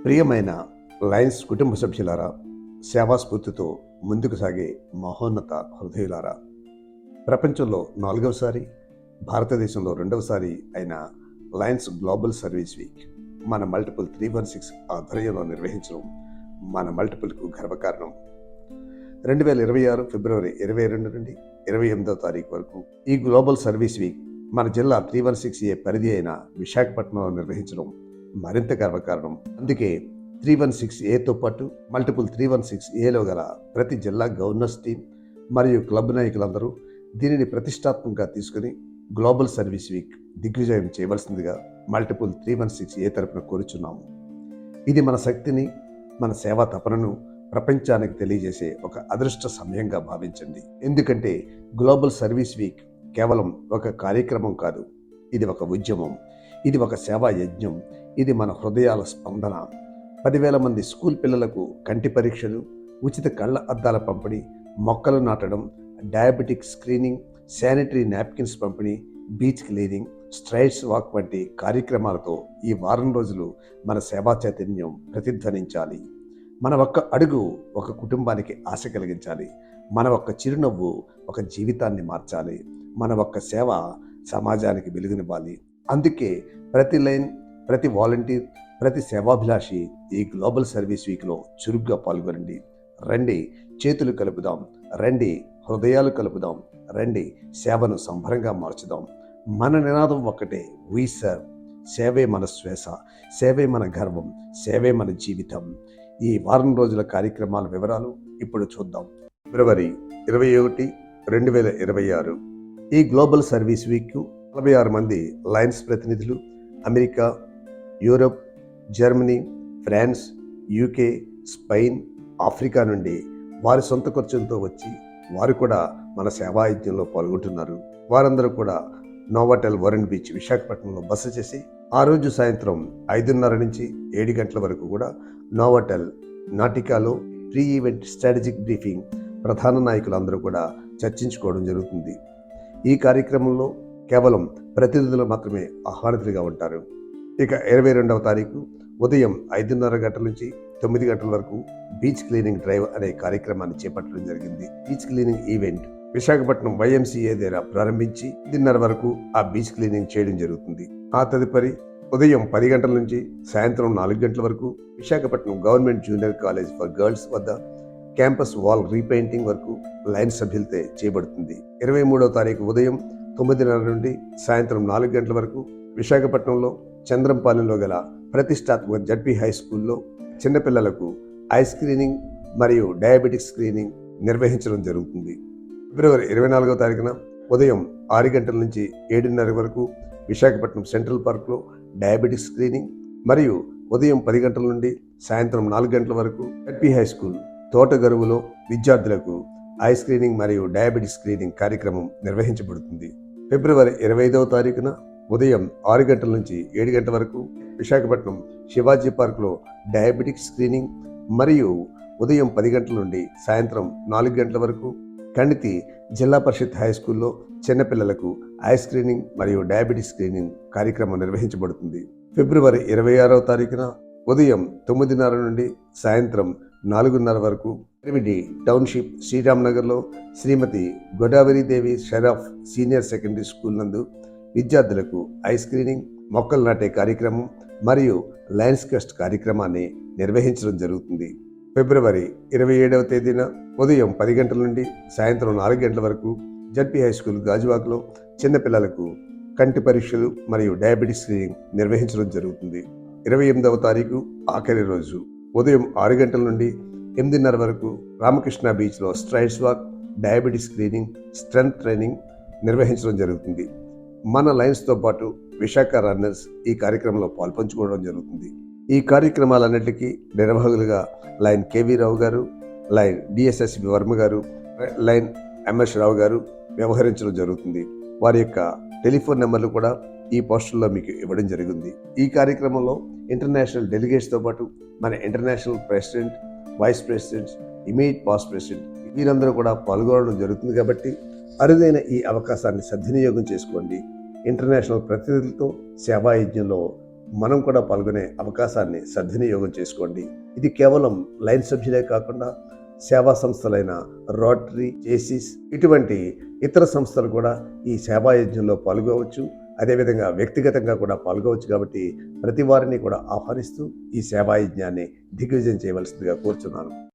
ప్రియమైన లయన్స్ కుటుంబ సభ్యులారా, సేవాస్ఫూర్తితో ముందుకు సాగే మహోన్నత హృదయులారా, ప్రపంచంలో 4వసారి, భారతదేశంలో 2వసారి అయిన లయన్స్ గ్లోబల్ సర్వీస్ వీక్ మన మల్టిపుల్ 316 ఆధ్వర్యంలో నిర్వహించడం మన మల్టిపుల్కు గర్వకారణం. 2026 ఫిబ్రవరి 22 నుండి 28వ తారీఖు వరకు ఈ గ్లోబల్ సర్వీస్ వీక్ మన జిల్లా 316A పరిధి అయిన విశాఖపట్నంలో నిర్వహించడం మరింత గర్వకారణం. అందుకే 316Aతో పాటు మల్టిపుల్ 316Aలో గల ప్రతి జిల్లా గవర్నర్స్ టీం మరియు క్లబ్ నాయకులందరూ దీనిని ప్రతిష్టాత్మకంగా తీసుకుని గ్లోబల్ సర్వీస్ వీక్ దిగ్విజయం చేయవలసిందిగా మల్టిపుల్ 316A తరపున కోరుచున్నాము. ఇది మన శక్తిని, మన సేవా తపనను ప్రపంచానికి తెలియజేసే ఒక అదృష్ట సమయంగా భావించండి. ఎందుకంటే గ్లోబల్ సర్వీస్ వీక్ కేవలం ఒక కార్యక్రమం కాదు, ఇది ఒక ఉద్యమం, ఇది ఒక సేవా యజ్ఞం, ఇది మన హృదయాల స్పందన. 10,000 మంది స్కూల్ పిల్లలకు కంటి పరీక్షలు, ఉచిత కళ్ళ అద్దాల పంపిణీ, మొక్కలు నాటడం, డయాబెటిక్ స్క్రీనింగ్, శానిటరీ నాప్కిన్స్ పంపిణీ, బీచ్ క్లీనింగ్, స్ట్రైట్స్ వాక్ వంటి కార్యక్రమాలతో ఈ వారం రోజులు మన సేవా చైతన్యం ప్రతిధ్వనించాలి. మన ఒక్క అడుగు ఒక కుటుంబానికి ఆశ కలిగించాలి. మన ఒక్క చిరునవ్వు ఒక జీవితాన్ని మార్చాలి. మన ఒక్క సేవ సమాజానికి వెలుగునివ్వాలి. అందుకే ప్రతి లైన్, ప్రతి వాలంటీర్, ప్రతి సేవాభిలాషి ఈ గ్లోబల్ సర్వీస్ వీక్లో చురుగ్గా పాల్గొనండి. రండి, చేతులు కలుపుదాం, రండి, హృదయాలు కలుపుదాం, రండి, సేవను సంభరంగా మార్చుదాం. మన నినాదం ఒక్కటే, వి సర్వ్. సేవే మన శ్వాస, సేవే మన గర్వం, సేవే మన జీవితం. ఈ వారం రోజుల కార్యక్రమాల వివరాలు ఇప్పుడు చూద్దాం. ఫిబ్రవరి 21, 2026 ఈ గ్లోబల్ సర్వీస్ వీక్ 46 మంది లయన్స్ ప్రతినిధులు America, Europe, Germany, France, UK, Spain, Africa నుండి వారి సొంత ఖర్చులతో వచ్చి వారు కూడా మన సేవా యజ్ఞంలో పాల్గొంటున్నారు. వారందరూ కూడా నోవాటెల్ వరుణ్ బీచ్ విశాఖపట్నంలో బస చేసి ఆ రోజు సాయంత్రం 5:30 నుంచి 7 గంటల వరకు కూడా నోవాటెల్ నాటికాలో ప్రీ ఈవెంట్ స్ట్రాటజిక్ బ్రీఫింగ్ ప్రధాన నాయకులందరూ కూడా చర్చించుకోవడం జరుగుతుంది. ఈ కార్యక్రమంలో కేవలం ప్రతినిధులు మాత్రమే ఆహ్వానితులుగా ఉంటారు. ఇక 22వ తారీఖు ఉదయం 5:30 గంటల నుంచి 9 గంటల వరకు బీచ్ క్లీనింగ్ డ్రైవ్ అనే కార్యక్రమాన్ని చేపట్టడం జరిగింది. Beach cleaning event Visakhapatnam YMCA దగ్గర ప్రారంభించి 10:30 వరకు ఆ బీచ్ క్లీనింగ్ చేయడం జరుగుతుంది. ఆ తదుపరి ఉదయం 10 గంటల నుంచి సాయంత్రం 4 గంటల వరకు Visakhapatnam government junior college for girls వద్ద క్యాంపస్ వాల్ రీపెయింటింగ్ వరకు లైన్ సభ్యులతో చేయబడుతుంది. 23వ తారీఖు ఉదయం 9:30 నుండి సాయంత్రం 4 గంటల వరకు విశాఖపట్నంలో చంద్రంపాలెంలో గల ప్రతిష్టాత్మక జడ్పీ హై స్కూల్లో చిన్నపిల్లలకు ఐ స్క్రీనింగ్ మరియు డయాబెటిక్ స్క్రీనింగ్ నిర్వహించడం జరుగుతుంది. ఫిబ్రవరి 24వ తారీఖున ఉదయం 6 గంటల నుంచి 7:30 వరకు విశాఖపట్నం సెంట్రల్ పార్క్లో డయాబెటిక్ స్క్రీనింగ్ మరియు ఉదయం 10 గంటల నుండి సాయంత్రం 4 గంటల వరకు జడ్పీ హై స్కూల్ తోటగరువులో విద్యార్థులకు ఐ స్క్రీనింగ్ మరియు డయాబెటిక్ స్క్రీనింగ్ కార్యక్రమం నిర్వహించబడుతుంది. ఫిబ్రవరి 25వ తారీఖున ఉదయం 6 గంటల నుంచి 7 గంటల వరకు విశాఖపట్నం శివాజీ పార్క్లో డయాబెటిక్ స్క్రీనింగ్ మరియు ఉదయం 10 గంటల నుండి సాయంత్రం 4 గంటల వరకు కణితి జిల్లా పరిషత్ హై స్కూల్లో చిన్నపిల్లలకు ఐ స్క్రీనింగ్ మరియు డయాబెటిస్ స్క్రీనింగ్ కార్యక్రమం నిర్వహించబడుతుంది. ఫిబ్రవరి 26వ తారీఖున ఉదయం 9:30 నుండి సాయంత్రం 4:30 వరకు ఎరిమిడి టౌన్షిప్ శ్రీరామ్ నగర్లో శ్రీమతి గోదావరీదేవి షరాఫ్ సీనియర్ సెకండరీ స్కూల్ నందు విద్యార్థులకు ఐ స్క్రీనింగ్, మొక్కలు నాటే కార్యక్రమం మరియు లయన్స్ క్వెస్ట్ కార్యక్రమాన్ని నిర్వహించడం జరుగుతుంది. ఫిబ్రవరి 27వ తేదీన ఉదయం 10 గంటల నుండి సాయంత్రం 4 గంటల వరకు జడ్పీ హై స్కూల్ గాజువాకలో చిన్నపిల్లలకు కంటి పరీక్షలు మరియు డయాబెటిస్ స్క్రీనింగ్ నిర్వహించడం జరుగుతుంది. 28వ తారీఖు ఆఖరి రోజు ఉదయం 6 గంటల నుండి 8:30 వరకు రామకృష్ణ బీచ్లో Strides walk, diabetes screening, strength training నిర్వహించడం జరుగుతుంది. మన లయన్స్తో పాటు విశాఖ రన్నర్స్ ఈ కార్యక్రమంలో పాల్పంచుకోవడం జరుగుతుంది. ఈ కార్యక్రమాలన్నిటికీ నిర్వాహకులుగా లైన్ కేవీ రావు గారు, లైన్ DSSB వర్మ గారు, లైన్ MS రావు గారు వ్యవహరించడం జరుగుతుంది. వారి యొక్క టెలిఫోన్ నెంబర్లు కూడా ఈ పోస్టర్లో మీకు ఇవ్వడం జరిగింది. ఈ కార్యక్రమంలో ఇంటర్నేషనల్ డెలిగేట్స్తో పాటు మన international president, vice presidents, immediate past president వీరందరూ కూడా పాల్గొనడం జరుగుతుంది. కాబట్టి అరుదైన ఈ అవకాశాన్ని సద్వినియోగం చేసుకోండి. ఇంటర్నేషనల్ ప్రతినిధులతో సేవా యజ్ఞంలో మనం కూడా పాల్గొనే అవకాశాన్ని సద్వినియోగం చేసుకోండి. ఇది కేవలం లయన్స్ సభ్యులే కాకుండా సేవా సంస్థలైన రోటరీ, జేసిస్ ఇటువంటి ఇతర సంస్థలు కూడా ఈ సేవా యజ్ఞంలో పాల్గొవచ్చు. అదేవిధంగా వ్యక్తిగతంగా కూడా పాల్గొవచ్చు. కాబట్టి ప్రతి వారిని కూడా ఆహ్వానిస్తూ ఈ సేవా యజ్ఞాన్ని దిగ్విజయం చేయవలసిందిగా కోరుచున్నాను.